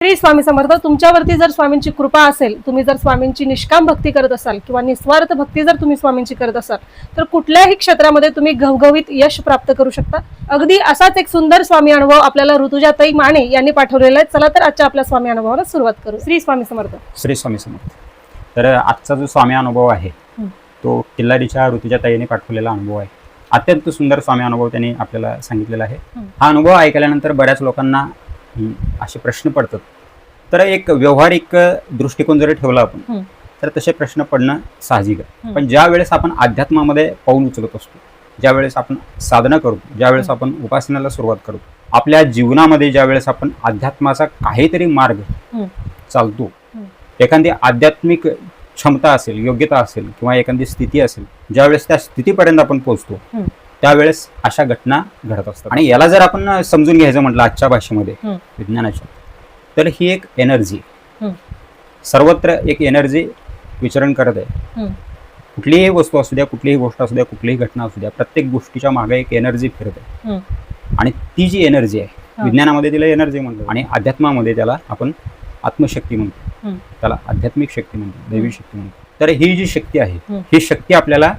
श्री स्वामी समर्थ. तुमच्यावरती जर स्वामींची कृपा असेल, तुम्ही जर स्वामींची निष्काम भक्ती करत असाल किंवा निस्वार्थ भक्ती जर तुम्ही स्वामींची करत असाल, तर कुठल्याही क्षेत्रामध्ये तुम्ही घवघवीत यश प्राप्त करू शकता. अगदी असाच एक सुंदर स्वामी अनुभव आपल्याला ऋतुजाताई माने यांनी पाठवलेला आहे. चला तर आजच्या आपल्या स्वामी अनुभवाला सुरुवात करू. श्री स्वामी समर्थ. श्री स्वामी समर्थ. तर आजचा जो स्वामी अनुभव आहे तो किल्लारीच्या ऋतुजाताईने पाठवलेला अनुभव आहे. अत्यंत सुंदर स्वामी अनुभव त्यांनी आपल्याला सांगितलेला आहे. हा अनुभव ऐकल्यानंतर बऱ्याच लोकांना असे प्रश्न पडतात. तर एक व्यवहारिक दृष्टिकोन जरी ठेवला आपण तर तसे प्रश्न पडणं साहजिक आहे. पण ज्या वेळेस आपण अध्यात्मामध्ये पाऊल उचलत असतो, ज्या वेळेस आपण साधना करतो, ज्या वेळेस आपण उपासनेला सुरुवात करतो, आपल्या जीवनामध्ये ज्या वेळेस आपण अध्यात्माचा काहीतरी मार्ग चालतो, एखादी आध्यात्मिक क्षमता असेल, योग्यता असेल किंवा एखादी स्थिती असेल, ज्यावेळेस त्या स्थितीपर्यंत आपण पोहोचतो त्यावेळेस अशा घटना घडत असतात. आणि याला जर आपण समजून घ्यायचं म्हटलं आजच्या भाषेमध्ये विज्ञानाच्या, तर ही एक एनर्जी सर्वत्र एक एनर्जी विचरण करत आहे. कुठलीही वस्तू असू द्या, कुठलीही गोष्ट असू द्या, कुठलीही घटना असू द्या, प्रत्येक गोष्टीच्या मागे एक एनर्जी फिरत आहे. आणि ती जी एनर्जी आहे, विज्ञानामध्ये तिला एनर्जी म्हणतो आणि अध्यात्मामध्ये त्याला आपण आत्मशक्ती म्हणतो, त्याला आध्यात्मिक शक्ती म्हणतो, दैवी शक्ती म्हणतो. तर ही जी शक्ती आहे, ही शक्ती आपल्याला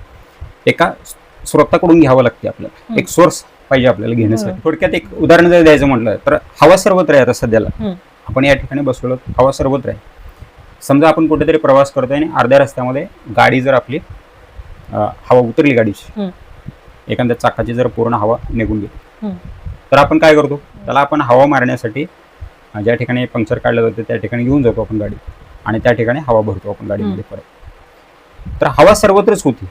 एका स्रोताकडून घ्यावं लागते. आपल्याला एक सोर्स पाहिजे आपल्याला घेण्यासाठी. थोडक्यात एक उदाहरण जर द्यायचं म्हटलं तर हवा सर्वत्र आहे. आता सध्याला आपण या ठिकाणी बसलो, हवा सर्वत्र आहे. समजा आपण कुठेतरी प्रवास करतोय आणि अर्ध्या रस्त्यामध्ये गाडी जर आपली हवा उतरली, गाडीची एखाद्या चाकाची जर पूर्ण हवा निघून गेली, तर आपण काय करतो, त्याला आपण हवा मारण्यासाठी ज्या ठिकाणी पंक्चर काढलं जातं त्या ठिकाणी घेऊन जातो आपण गाडी आणि त्या ठिकाणी हवा भरतो आपण गाडीमध्ये परत. तर हवा सर्वत्रच होती.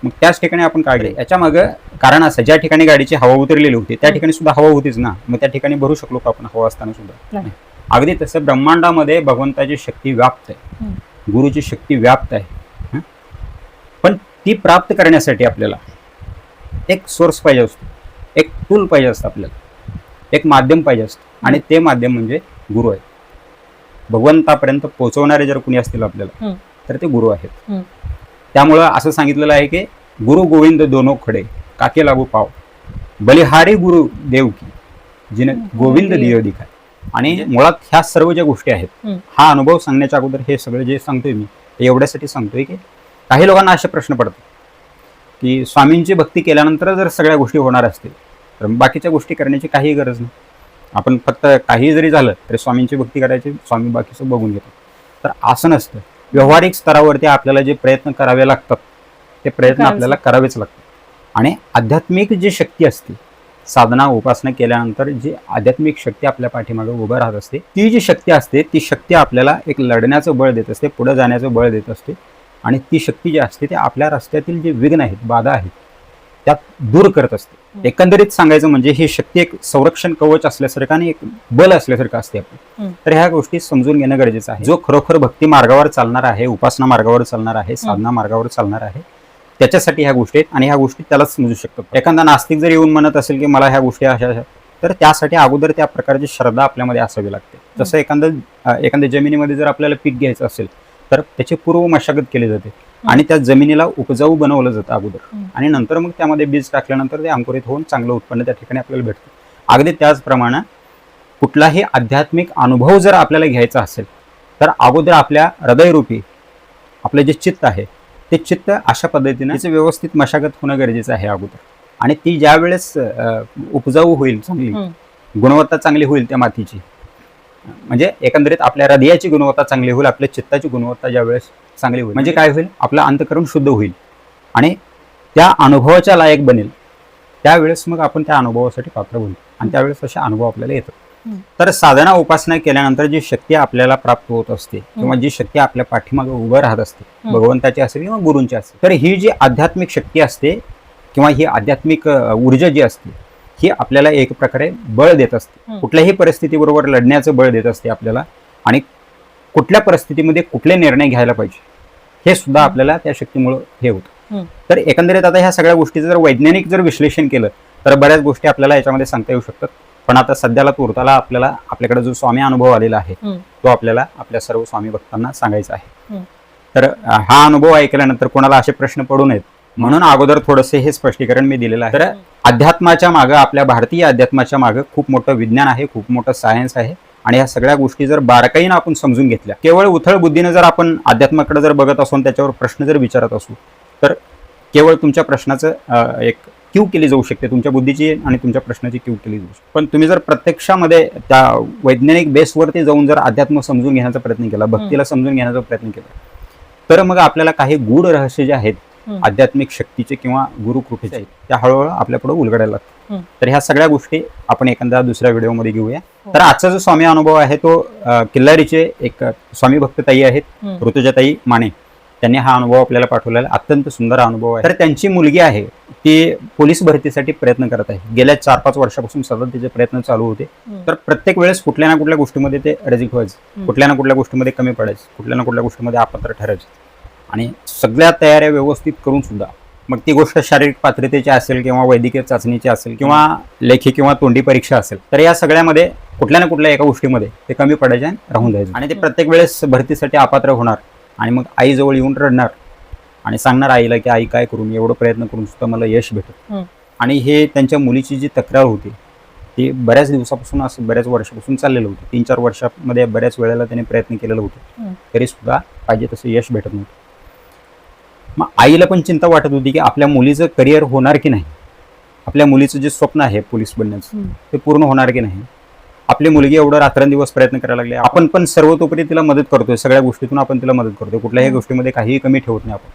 मग त्याच ठिकाणी आपण काय केलं, याच्या मागं कारण असं, ज्या ठिकाणी गाडीची हवा उतरलेली होती त्या ठिकाणी सुद्धा हवा होतीच ना, मग त्या ठिकाणी भरू शकलो का आपण हवा असताना सुद्धा? अगदी तसं ब्रह्मांडामध्ये भगवंताची शक्ती व्याप्त आहे, गुरुची शक्ती व्याप्त आहे. पण ती प्राप्त करण्यासाठी आपल्याला एक सोर्स पाहिजे असतो, एक टूल पाहिजे असतं, आपल्याला एक माध्यम पाहिजे असतं आणि ते माध्यम म्हणजे गुरु आहे. भगवंतापर्यंत पोहोचवणारे जर कुणी असतील आपल्याला तर ते गुरु आहेत. त्यामुळं असं सांगितलेलं आहे की गुरु गोविंद दोनो खडे काके लागू पाव, बलिहारी गुरु देव की जिने गोविंद दियो दिखाय. आणि मुळात ह्या सर्व ज्या गोष्टी आहेत, हा अनुभव सांगण्याच्या अगोदर हे सगळं जे सांगतोय मी ते एवढ्यासाठी सांगतोय की काही लोकांना असे प्रश्न पडतात की स्वामींची भक्ती केल्यानंतर जर सगळ्या गोष्टी होणार असतील तर बाकीच्या गोष्टी करण्याची काही गरज नाही. आपण फक्त काही जरी झालं तरी स्वामींची भक्ती करायची, स्वामी बाकीचं बघून घेतात. तर असं नसतं. व्यवहारिक स्तरावरती आपल्याला जे प्रयत्न करावे लागतात ते प्रयत्न आपल्याला करावेच लागतात. आणि आध्यात्मिक जी शक्ती असते, साधना उपासना केल्यानंतर जी आध्यात्मिक शक्ती आपल्या पाठीमागे उभं राहत असते, ती जी शक्ती असते ती शक्ती आपल्याला एक लढण्याचं बळ देत असते, पुढे जाण्याचं बळ देत असते. आणि ती शक्ती जी असते ती आपल्या रस्त्यातील जे विघ्न आहेत, बाधा आहेत, त्यात दूर करत असते. एकंदरीत सांगायचं म्हणजे ही शक्ती एक संरक्षण कवच असल्यासारखं आणि एक बल असल्यासारखं असते आपलं. तर ह्या गोष्टी समजून घेणं गरजेचं आहे. जो खरोखर भक्ती मार्गावर चालणार आहे, उपासना मार्गावर चालणार आहे, साधना मार्गावर चालणार आहे, त्याच्यासाठी ह्या गोष्टी आहेत आणि ह्या गोष्टी त्यालाच समजू शकतात. एखादा नास्तिक जर येऊन म्हणत असेल की मला ह्या गोष्टी अशा अशा, तर त्यासाठी अगोदर त्या प्रकारची श्रद्धा आपल्यामध्ये असावी लागते. जसं एखाद्या जमिनीमध्ये जर आपल्याला पीक घ्यायचं असेल तर त्याची पूर्व मशागत केली जाते आणि त्या जमिनीला उपजाऊ बनवलं जातं अगोदर, आणि नंतर मग त्यामध्ये बीज टाकल्यानंतर ते अंकुरित होऊन चांगलं उत्पन्न त्या ठिकाणी आपल्याला भेटतं. अगदी त्याचप्रमाणे कुठलाही आध्यात्मिक अनुभव जर आपल्याला घ्यायचा असेल तर अगोदर आपल्या हृदयरूपी आपलं जे चित्त आहे ते चित्त अशा पद्धतीने त्याचं व्यवस्थित मशागत होणं गरजेचं आहे अगोदर. आणि ती ज्या वेळेस उपजाऊ होईल, चांगली गुणवत्ता चांगली होईल त्या मातीची, म्हणजे एकंदरीत आपल्या हृदयाची गुणवत्ता चांगली होईल, आपल्या चित्ताची गुणवत्ता ज्या वेळेस चांगली होईल, म्हणजे काय होईल, आपलं अंतःकरण शुद्ध होईल आणि त्या अनुभवाच्या लायक बनेल, त्यावेळेस मग आपण त्या अनुभवासाठी पात्र होईल आणि त्यावेळेस असे अनुभव आपल्याला येतात. तर साधना उपासना केल्यानंतर जी शक्ती आपल्याला प्राप्त होत असते किंवा जी शक्ती आपल्या पाठीमागे उभं राहत असते, भगवंताची असेल किंवा गुरूंची असेल, तर ही जी आध्यात्मिक शक्ती असते किंवा ही आध्यात्मिक ऊर्जा जी असते ही आपल्याला एक प्रकारे बळ देत असते. कुठल्याही परिस्थितीबरोबर लढण्याचं बळ देत असते आपल्याला. आणि कुठल्या परिस्थितीमध्ये कुठले निर्णय घ्यायला पाहिजे हे सुद्धा आपल्याला त्या शक्तीमुळे हे होतं. तर एकंदरीत आता ह्या सगळ्या गोष्टीचं जर वैज्ञानिक जर विश्लेषण केलं तर बऱ्याच गोष्टी आपल्याला याच्यामध्ये सांगता येऊ शकतात. पण आता सध्याला तुर्ताला आपल्याला आपल्याकडे जो स्वामी अनुभव आलेला आहे तो आपल्याला आपल्या सर्व स्वामी भक्तांना सांगायचा आहे. तर हा अनुभव ऐकल्यानंतर कोणाला असे प्रश्न पडू नयेत म्हणून अगोदर थोडंसं हे स्पष्टीकरण मी दिलेलं आहे. तर अध्यात्माच्या मागं, आपल्या भारतीय अध्यात्माच्या मागं खूप मोठं विज्ञान आहे, खूप मोठं सायन्स आहे आणि ह्या सगळ्या गोष्टी जर बारकाईनं आपण समजून घेतल्या, केवळ उथळ बुद्धीने जर आपण अध्यात्माकडे जर बघत असू, त्याच्यावर प्रश्न जर विचारत असू, तर केवळ तुमच्या प्रश्नाचं एक क्यू केली जाऊ शकते, तुमच्या बुद्धीची आणि तुमच्या प्रश्नाची क्यू केली जाऊ शकते. पण तुम्ही जर प्रत्यक्षामध्ये त्या वैज्ञानिक बेसवरती जाऊन जर अध्यात्म समजून घेण्याचा प्रयत्न केला, भक्तीला समजून घेण्याचा प्रयत्न केला, तर मग आपल्याला काही गूढ रहस्य जे आहेत आध्यात्मिक शक्तीचे किंवा गुरु कृपेचे, त्या हळूहळू आपल्यापुढे उलगडायला लागतात. तर ह्या सगळ्या गोष्टी आपण एखाद्या दुसऱ्या व्हिडिओमध्ये घेऊया. तर आजचा जो स्वामी अनुभव आहे तो किल्लारीचे एक स्वामी भक्त ताई आहेत, ऋतुजाताई माने, त्यांनी हा अनुभव आपल्याला पाठवलेला अत्यंत सुंदर अनुभव आहे. तर त्यांची मुलगी आहे ती पोलीस भरतीसाठी प्रयत्न करत आहे. गेल्या 4-5 वर्षापासून सतत तिचे प्रयत्न चालू होते. तर प्रत्येक वेळेस कुठल्या ना कुठल्या गोष्टीमध्ये ते रिजेक्ट व्हायचं, कुठल्या ना कुठल्या गोष्टीमध्ये कमी पडायचं, कुठल्या ना कुठल्या गोष्टीमध्ये अपात्र ठरायचं. आणि सगळ्या तयाऱ्या व्यवस्थित करून सुद्धा मग ती गोष्ट शारीरिक पात्रतेची असेल किंवा वैद्यकीय चाचणीची असेल किंवा लेखी किंवा तोंडी परीक्षा असेल, तर या सगळ्यामध्ये कुठल्या ना कुठल्या एका गोष्टीमध्ये ते कमी पडायचे आणि राहून जायचं. आणि ते प्रत्येक वेळेस भरतीसाठी अपात्र होणार आणि मग आईजवळ येऊन रडणार आणि सांगणार आईला की आई काय करू, मी एवढं प्रयत्न करून सुद्धा मला यश भेटत. आणि हे त्यांच्या मुलीची जी तक्रार होती ती बऱ्याच दिवसापासून, असं बऱ्याच वर्षापासून चाललेलं होतं. 3-4 वर्षामध्ये बऱ्याच वेळेला त्याने प्रयत्न केलेलं होतं, तरी सुद्धा पाहिजे तसं यश भेटत नव्हतं. मग आईला पण चिंता वाटत होती की आपल्या मुलीचं करिअर होणार की नाही, आपल्या मुलीचं जे स्वप्न आहे पोलीस बनण्याचं ते पूर्ण होणार की नाही. आपली मुलगी एवढं रात्रंदिवस प्रयत्न करायला लागली, आपण पण सर्वतोपरी तिला मदत करतोय, सगळ्या गोष्टीतून आपण तिला मदत करतोय, कुठल्याही गोष्टीमध्ये काहीही कमी ठेवत नाही आपण,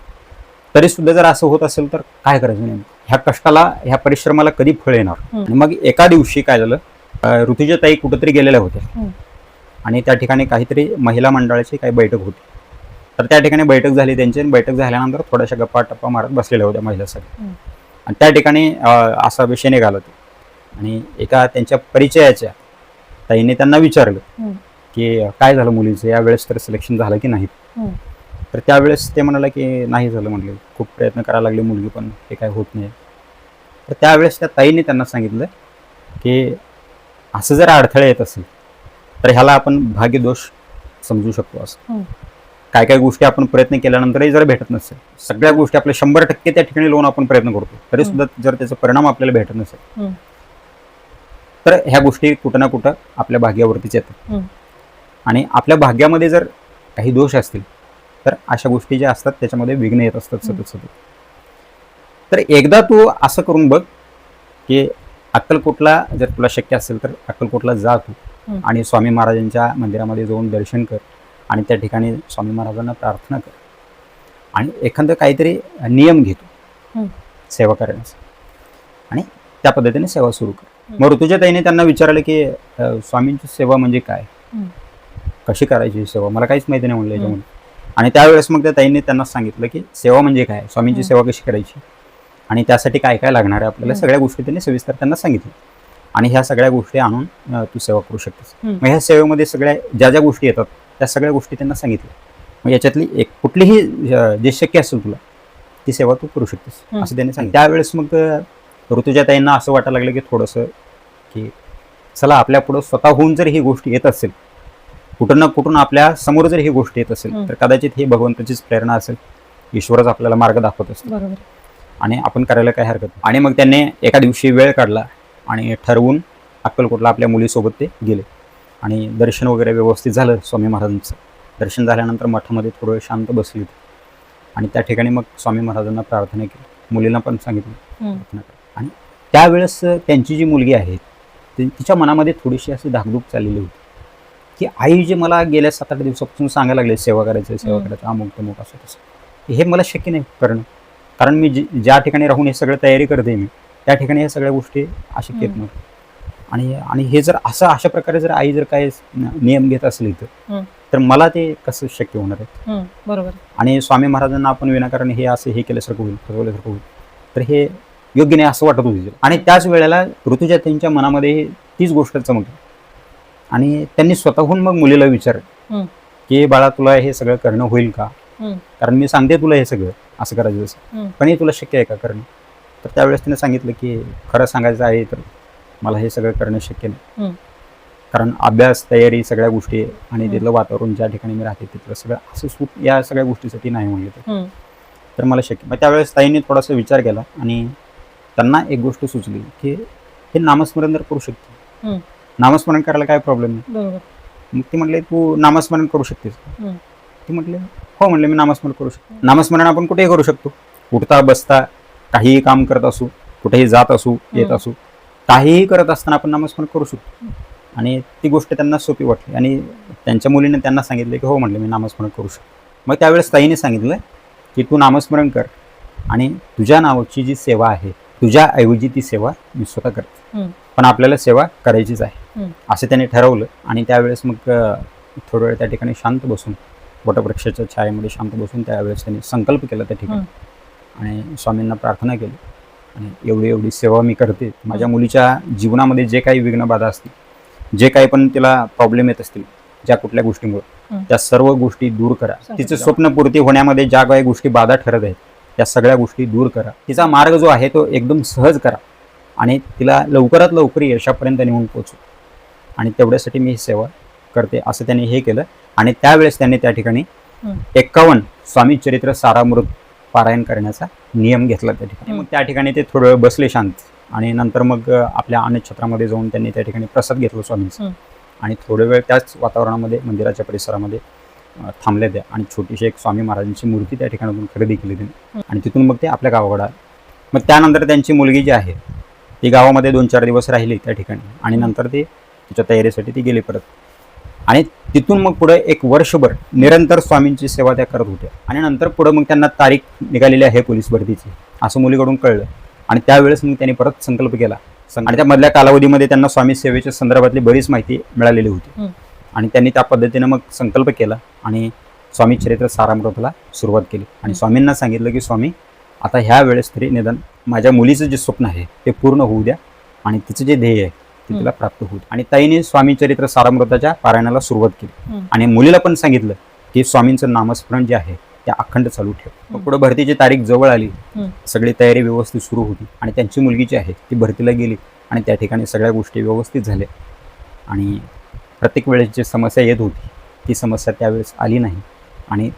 तरी सुद्धा जर असं होत असेल तर काय करायचं नाही. ह्या कष्टाला, ह्या परिश्रमाला कधी फळ येणार. आणि मग एका दिवशी काय झालं, ऋतुजाताई कुठेतरी गेलेल्या होत्या आणि त्या ठिकाणी काहीतरी महिला मंडळाची काही बैठक होती. तर त्या ठिकाणी बैठक झाली त्यांची. बैठक झाल्यानंतर थोड्याशा गप्पा टप्पा मारत बसलेल्या होत्या महिलासाठी. आणि त्या ठिकाणी असा विषय निघाला आणि एका त्यांच्या परिचयाच्या ताईने त्यांना विचारलं की काय झालं मुलीचं, यावेळेस तर सिलेक्शन झालं की नाही. तर त्यावेळेस ते म्हणाले की नाही झालं, म्हटले खूप प्रयत्न करायला लागले मुलगी पण ते काय होत नाही. तर त्यावेळेस त्या ताईने त्यांना सांगितलं की असं जर अडथळे येत असेल तर ह्याला आपण भाग्यदोष समजू शकतो. असं काय काय गोष्टी आपण प्रयत्न केल्यानंतरही जर भेटत नसेल, सगळ्या गोष्टी आपल्या 100% त्या ठिकाणी लावून आपण प्रयत्न करतो, तरी सुद्धा जर त्याचा परिणाम आपल्याला भेटत नसेल तर ह्या गोष्टी कुठं ना कुठं आपल्या भाग्यावरतीच येतात. आणि आपल्या भाग्यामध्ये जर काही दोष असतील तर अशा गोष्टी ज्या असतात त्याच्यामध्ये विघ्न येत असतात सतत. तर एकदा तू असं करून बघ की अक्कलकोटला जर तुला शक्य असेल तर अक्कलकोटला जा तू आणि स्वामी महाराजांच्या मंदिरामध्ये जाऊन दर्शन कर आणि त्या ठिकाणी स्वामी महाराजांना प्रार्थना कर आणि एखादं काहीतरी नियम घेतो सेवा करण्याचा आणि त्या पद्धतीने सेवा सुरू कर. मग ऋतुजाताईने त्यांना विचारलं की स्वामींची सेवा म्हणजे काय, कशी करायची सेवा, मला काहीच माहिती नाही म्हणलं याच्यामध्ये. आणि त्यावेळेस मग त्या ताईंनी त्यांना सांगितलं की सेवा म्हणजे काय, स्वामींची सेवा कशी करायची आणि त्यासाठी काय काय लागणार आहे आपल्याला, सगळ्या गोष्टी त्यांनी सविस्तर त्यांना सांगितलं. आणि ह्या सगळ्या गोष्टी आणून तू सेवा करू शकतेस. मग ह्या सेवेमध्ये सगळ्या ज्या ज्या गोष्टी येतात त्या सगळ्या गोष्टी त्यांना सांगितल्या. मग याच्यातली एक कुठलीही जे शक्य असेल तुला ती सेवा तू करू शकतेस असं त्यांनी सांगितलं. त्यावेळेस मग ऋतुजाताईंना असं वाटायला लागलं की थोडंसं की चला आपल्या पुढं स्वतःहून जर ही गोष्ट येत असेल, कुठं ना कुठून आपल्या समोर जर ही गोष्ट येत असेल तर कदाचित ही भगवंताचीच प्रेरणा असेल, ईश्वरच आपल्याला मार्ग दाखवत असतो आणि आपण करायला काय हरकत नाही. आणि मग त्यांनी एका दिवशी वेळ काढला आणि ठरवून अक्कलकोटला आपल्या मुलीसोबत ते गेले आणि दर्शन वगैरे व्यवस्थित झालं. स्वामी महाराजांचं दर्शन झाल्यानंतर मठामध्ये थोडं वेळ शांत बसली होती आणि त्या ठिकाणी मग स्वामी महाराजांना प्रार्थना केली, मुलींना पण सांगितलं प्रार्थना कर. आणि त्यावेळेस त्यांची जी मुलगी आहे तिच्या मनामध्ये थोडीशी अशी धाकधूक चाललेली होती की आई जे मला गेल्या 7-8 दिवसापासून सांगायला लागले सेवा करायचं अमुक तमुक असं तसं, हे मला शक्य नाही करणं, कारण मी ज्या ठिकाणी राहून हे सगळं तयारी करते मी त्या ठिकाणी ह्या सगळ्या गोष्टी अशक्य येत नव्हत्या. आणि हे जर अशा प्रकारे जर आई जर काय नियम घेत असेल इथं तर मला ते कसं शक्य होणार आहे. बरोबर. आणि स्वामी महाराजांना आपण विनाकारण हे असं हे केल्यासारखं होईल, फसवल्यासारखं होईल, तर हे योग्य नाही असं वाटत होतं. आणि त्याच वेळेला ऋतुजाताईंच्या मनामध्ये तीच गोष्ट चमकली आणि त्यांनी स्वतःहून मग मुलीला विचारलं की बाळा तुला हे सगळं करणं होईल का, कारण मी सांगते तुला हे सगळं असं करायचं असं, पण हे तुला शक्य आहे का करणं. तर त्यावेळेस तिने सांगितलं की खरं सांगायचं आहे तर मला हे सगळं करणं शक्य नाही, कारण अभ्यास तयारी सगळ्या गोष्टी आणि तिथलं वातावरण ज्या ठिकाणी मी राहते तिथलं सगळं असं सूट या सगळ्या गोष्टीसाठी नाही म्हणले तर मला शक्य. मग त्यावेळेस ताईंनी थोडासा विचार केला आणि त्यांना एक गोष्ट सुचली की हे नामस्मरण जर करू शकते, नामस्मरण करायला काय प्रॉब्लेम नाही, मग ती म्हटले तू नामस्मरण करू शकतेस. हम्म. ती म्हटले हो. म्हणले मी नामस्मरण करू शकतो. नामस्मरण आपण कुठेही करू शकतो, उठता बसता काहीही काम करत असू, कुठेही जात असू, येत असू, काहीही करत असताना आपण नामस्मरण करू शकतो. आणि ती गोष्ट त्यांना सोपी वाटली आणि त्यांच्या मुलीने त्यांना सांगितलं की हो म्हणले मी नामस्मरण करू शकतो. मग त्यावेळेस ताईने सांगितलं की तू नामस्मरण कर आणि तुझ्या नावाची जी सेवा आहे तुझ्या ऐवजी ती सेवा मी स्वतः करते, पण आपल्याला सेवा करायचीच आहे असं त्याने ठरवलं. आणि त्यावेळेस मग थोडा वेळ त्या ठिकाणी शांत बसून वटवृक्षाच्या छायेमध्ये शांत बसून त्यावेळेस त्यांनी संकल्प केला त्या ठिकाणी आणि स्वामींना प्रार्थना केली आणि एवढी एवढी सेवा मी करते. माझ्या मुलीच्या जीवनामध्ये जे काही विघ्नबाधा असतील, जे काही पण तिला प्रॉब्लेम येत असतील ज्या कुठल्या गोष्टीमुळे, त्या सर्व गोष्टी दूर करा. तिचं स्वप्नपूर्ती होण्यामध्ये ज्या काही गोष्टी बाधा ठरत आहेत त्या सगळ्या गोष्टी दूर करा. तिचा मार्ग जो आहे तो एकदम सहज करा आणि तिला लवकरात लवकर यशापर्यंत नेऊन पोहोचू. आणि तेवढ्यासाठी मी ही सेवा करते असं त्यांनी हे केलं. आणि त्यावेळेस त्यांनी त्या ठिकाणी 51 स्वामी चरित्र सारामृत पारायण करण्याचा नियम घेतला त्या ठिकाणी. मग त्या ठिकाणी ते थोडं वेळ बसले शांत आणि नंतर मग आपल्या अन्नछत्रामध्ये जाऊन त्यांनी त्या ठिकाणी प्रसाद घेतला स्वामींचा आणि थोडे वेळ त्याच वातावरणामध्ये मंदिराच्या परिसरामध्ये थांबले त्या आणि छोटीशी एक स्वामी महाराजांची मूर्ती त्या ठिकाणातून खरेदी केली त्यांनी आणि तिथून मग ते आपल्या गावाकडे आले. मग त्यानंतर त्यांची मुलगी जी आहे ती गावामध्ये 2-4 दिवस राहिली त्या ठिकाणी आणि नंतर ती तिच्या तयारीसाठी ती गेली परत. आणि तिथून मग पुढे 1 वर्षभर निरंतर स्वामींची सेवा त्या करत होत्या. आणि नंतर पुढे मग त्यांना तारीख निघालेली आहे पोलीस भरतीची असं मुलीकडून कळलं आणि त्यावेळेस मग त्यांनी परत संकल्प केला आणि त्या मधल्या कालावधीमध्ये त्यांना स्वामी सेवेच्या संदर्भातली बरीच माहिती मिळालेली होती आणि त्यांनी त्या पद्धतीने मग संकल्प केला आणि स्वामी चरित्र सारामृतला सुरुवात केली. आणि स्वामींना सांगितलं की स्वामी आता ह्या वेळेस तरी निदान माझ्या मुलीचं जे स्वप्न आहे ते पूर्ण होऊ द्या आणि तिचं जे ध्येय आहे ते तिला प्राप्त होऊ. आणि ताईने स्वामी चरित्र सारामृताच्या पारायणाला सुरुवात केली आणि मुलीला पण सांगितलं की स्वामींचं नामस्मरण जे आहे ते अखंड चालू ठेव. पुढे भरतीची तारीख जवळ आली, सगळी तयारी व्यवस्थित सुरू होती आणि त्यांची मुलगी जी आहे ती भरतीला गेली आणि त्या ठिकाणी सगळ्या गोष्टी व्यवस्थित झाल्या आणि प्रत्येक वेळेस जी समस्या येत होती ती समस्या त्यावेळेस आली नाही आणि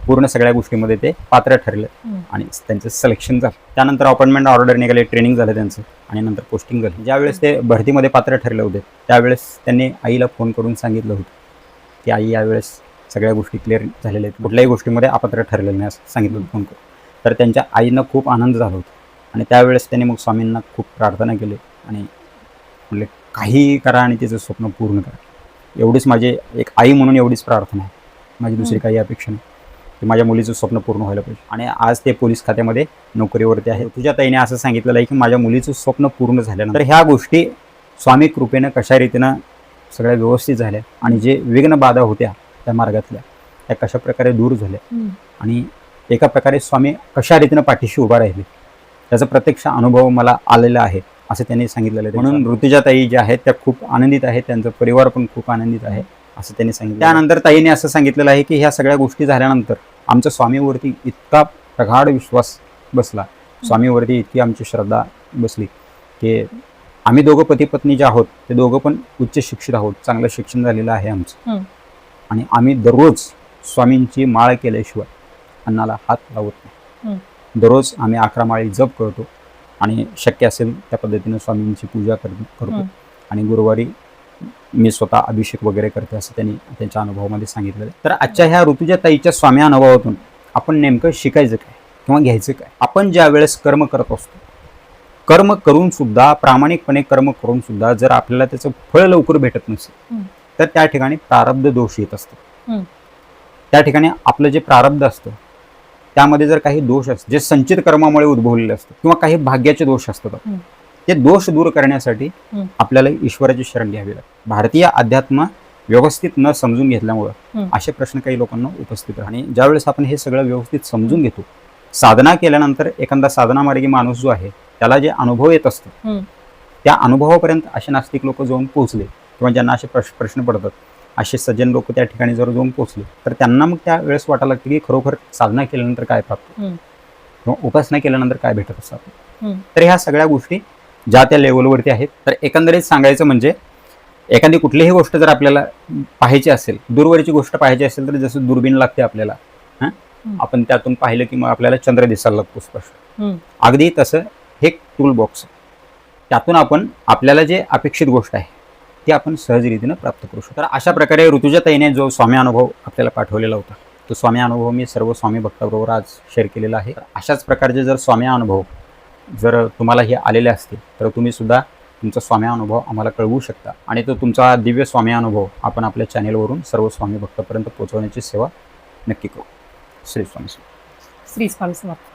पूर्ण सगळ्या गोष्टीमध्ये ते पात्र ठरले आणि त्यांचं सिलेक्शन झालं. त्यानंतर अपॉइंटमेंट ऑर्डर निघाले, ट्रेनिंग झालं त्यांचं आणि नंतर पोस्टिंग झाली. ज्यावेळेस ते भरतीमध्ये पात्र ठरले होते त्यावेळेस त्यांनी आईला फोन करून सांगितलं होतं की आई यावेळेस सगळ्या गोष्टी क्लिअर झालेल्या आहेत, कुठल्याही गोष्टीमध्ये अपात्र ठरलेलं नाही असं सांगितलं फोन करून. तर त्यांच्या आईनं खूप आनंद झाला होता आणि त्यावेळेस त्यांनी मग स्वामींना खूप प्रार्थना केली आणि म्हटले काहीही करा आणि तिचं स्वप्न पूर्ण करा. एवढीच माझी एक आई म्हणून एवढीच प्रार्थना आहे, माझी दुसरी काही अपेक्षा नाही की माझ्या मुलीचं स्वप्न पूर्ण व्हायला पाहिजे. आणि आज ते पोलीस खात्यामध्ये नोकरीवरती आहे. तुझ्या ताईने असं सांगितलेलं आहे की माझ्या मुलीचं स्वप्न पूर्ण झाल्यानंतर ह्या गोष्टी स्वामी कृपेनं कशा रीतीनं सगळ्या व्यवस्थित झाल्या आणि जे विघ्न बाधा होत्या त्या मार्गातल्या त्या कशा प्रकारे दूर झाल्या आणि एका प्रकारे स्वामी कशा रीतीनं पाठीशी उभा राहिले त्याचा प्रत्यक्ष अनुभव मला आलेला आहे असं त्यांनी सांगितलेलं आहे. म्हणून ऋतुजा ताई ज्या आहेत त्या खूप आनंदित आहेत, त्यांचा परिवार पण खूप आनंदित आहे असं त्यांनी सांगितलं. त्यानंतर ताईने असं सांगितलेलं आहे की ह्या सगळ्या गोष्टी झाल्यानंतर आमच्या स्वामीवरती इतका प्रगाढ विश्वास बसला, स्वामीवरती इतकी आमची श्रद्धा बसली की आम्ही दोघं पती पत्नी जे आहोत ते दोघं पण उच्च शिक्षित आहोत, चांगलं शिक्षण झालेलं आहे आमचं आणि आम्ही दररोज स्वामींची माळ केल्याशिवाय अन्नाला हात लावत नाही. दररोज आम्ही 11 माळी जप करतो आणि शक्य असेल त्या पद्धतीनं स्वामींची पूजा करतो आणि गुरुवारी मी स्वतः अभिषेक वगैरे करते असं त्यांनी त्यांच्या अनुभवामध्ये सांगितलेलं आहे. तर आजच्या ह्या ऋतुजा ताईच्या स्वामी अनुभवातून आपण नेमकं शिकायचं काय किंवा घ्यायचं काय? आपण ज्या वेळेस कर्म करत असतो, कर्म करून सुद्धा प्रामाणिकपणे कर्म करून सुद्धा जर आपल्याला त्याचं फळ लवकर भेटत नसेल तर त्या ठिकाणी प्रारब्ध दोष येत असतो. त्या ठिकाणी आपलं जे प्रारब्ध असतं त्यामध्ये जर काही दोष असतात जे संचित कर्मामुळे उद्भवलेले असतात किंवा काही भाग्याचे दोष असतात ते दोष दूर करण्यासाठी आपल्याला ईश्वराची शरण घ्यावी लागते. भारतीय अध्यात्म व्यवस्थित न समजून घेतल्यामुळं असे प्रश्न काही लोकांना उपस्थित राहतात. आणि ज्यावेळेस आपण हे सगळं व्यवस्थित समजून घेतो, साधना केल्यानंतर एखादा साधनामार्गी माणूस जो आहे त्याला जे अनुभव येत असतात त्या अनुभवापर्यंत असे नास्तिक लोक जाऊन पोहोचले किंवा ज्यांना असे प्रश्न पडतात असे सज्जन लोक त्या ठिकाणी जर जाऊन पोहोचले तर त्यांना मग त्या वेळेस वाटायला लागते की खरोखर साधना केल्यानंतर काय प्राप्त किंवा उपासना केल्यानंतर काय भेटत असतात. तर ह्या सगळ्या गोष्टी ज्या त्या लेवलवरती आहेत. तर एकंदरीत सांगायचं म्हणजे एखादी कुठलीही गोष्ट जर आपल्याला पाहायची असेल, दूरवरची गोष्ट पाहायची असेल तर जसं दुर्बीण लागते आपल्याला, आपण त्यातून पाहिलं की मग आपल्याला चंद्र दिसायला लागतो स्पष्ट, अगदी तसं हे टूल बॉक्स त्यातून आपण आपल्याला जे अपेक्षित गोष्ट आहे ते आपण सहजरीतीनं प्राप्त करू शकतो. तर अशा प्रकारे ऋतुजाताईने जो स्वामी अनुभव आपल्याला पाठवलेला होता, तो स्वामी अनुभव मी सर्व स्वामी भक्ताबरोबर आज शेअर केलेला आहे. अशाच प्रकारचे जर स्वामी अनुभव जर तुम्हाला हे आलेले असतील तर तुम्ही सुद्धा तुमचा स्वामी अनुभव आम्हाला कळवू शकता आणि तो तुमचा दिव्य स्वामी अनुभव आपण आपल्या चॅनेलवरून सर्व स्वामी भक्तापर्यंत पोहोचवण्याची सेवा नक्की करू. श्री स्वामी समर्थ. श्री स्वामी समर्थ.